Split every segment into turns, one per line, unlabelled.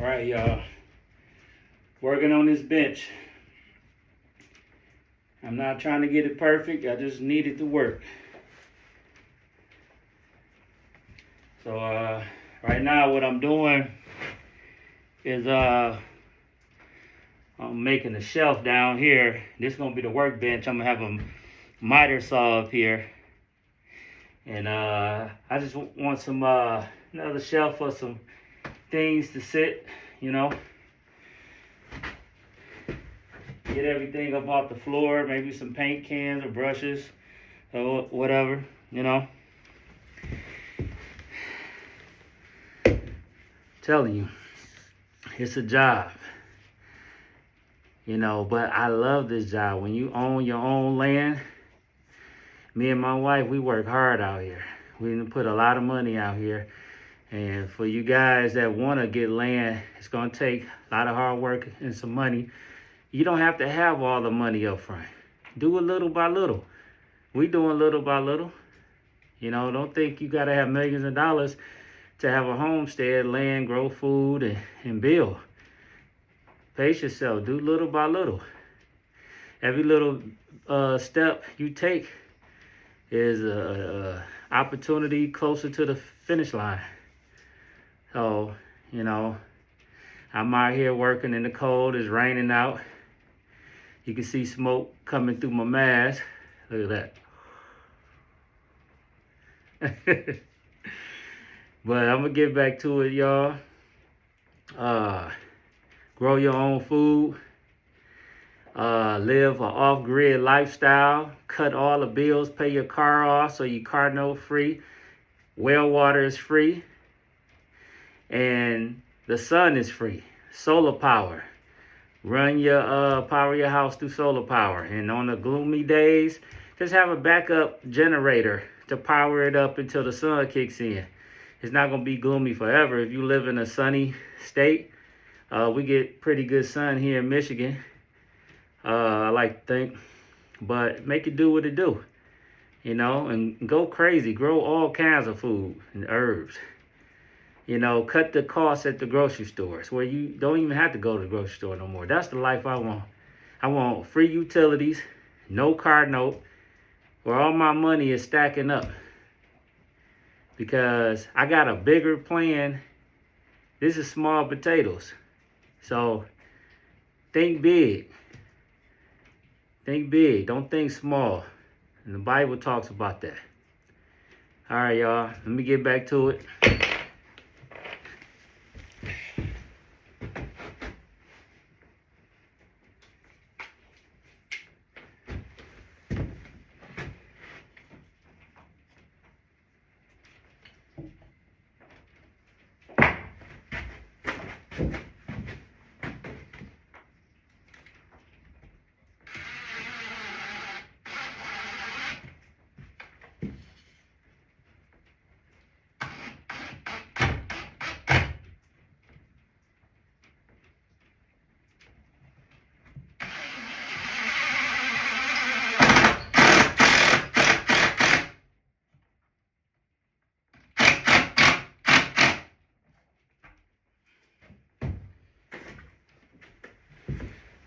right, y'all. Working on this bench. I'm not trying to get it perfect. I just need it to work. So right now what I'm doing is I'm making a shelf down here. This is gonna be the workbench. I'm gonna have a miter saw up here. And I just want some another shelf for some things to sit, you know. Get everything up off the floor, maybe some paint cans or brushes or whatever, you know. Telling you, it's a job, you know, but I love this job. When you own your own land, me and my wife, we work hard out here. We put a lot of money out here. And for you guys that want to get land, it's going to take a lot of hard work and some money. You don't have to have all the money up front. Do it little by little. We doing little by little. You know, don't think you got to have millions of dollars to have a homestead, land, grow food, and build. Pace yourself. Do little by little. Every little step you take is a opportunity closer to the finish line. So, you know, I'm out here working in the cold. It's raining out. You can see smoke coming through my mask. Look at that. But I'm going to get back to it, y'all. Grow your own food. Live an off-grid lifestyle. Cut all the bills. Pay your car off so your car note free. Well water is free. And the sun is free. Solar power. Run your power your house through solar power. And on the gloomy days, just have a backup generator to power it up until the sun kicks in. It's not going to be gloomy forever. If you live in a sunny state, we get pretty good sun here in Michigan. I like to think. But make it do what it do. You know, and go crazy. Grow all kinds of food and herbs. You know, cut the costs at the grocery stores where you don't even have to go to the grocery store no more. That's the life I want. I want free utilities, no car note, where all my money is stacking up. Because I got a bigger plan. This is small potatoes. So think big. Think big. Don't think small. And the Bible talks about that. All right, y'all. Let me get back to it.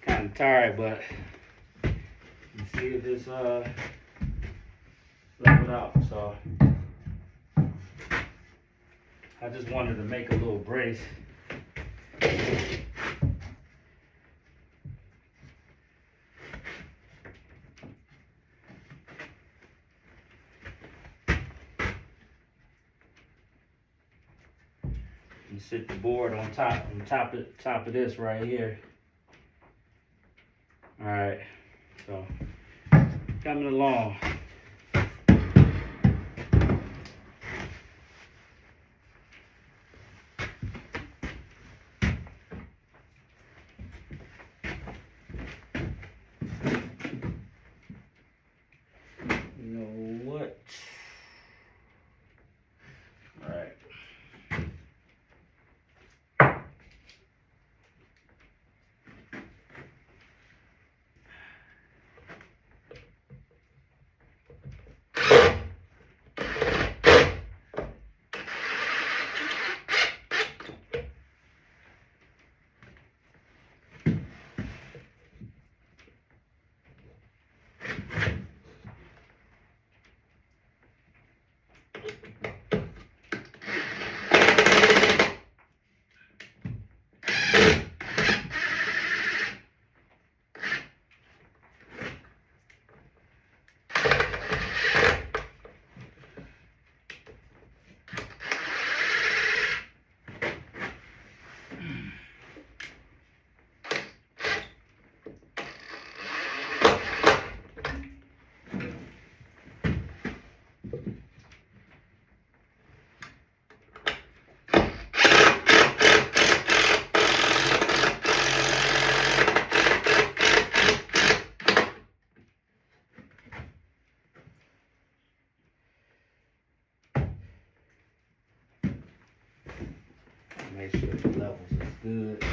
Kind of tired, but let's see if this leveled out. So I just wanted to make a little brace. You sit the board on top of this right here. All right, so coming along. You know what? All right. make sure the levels is good.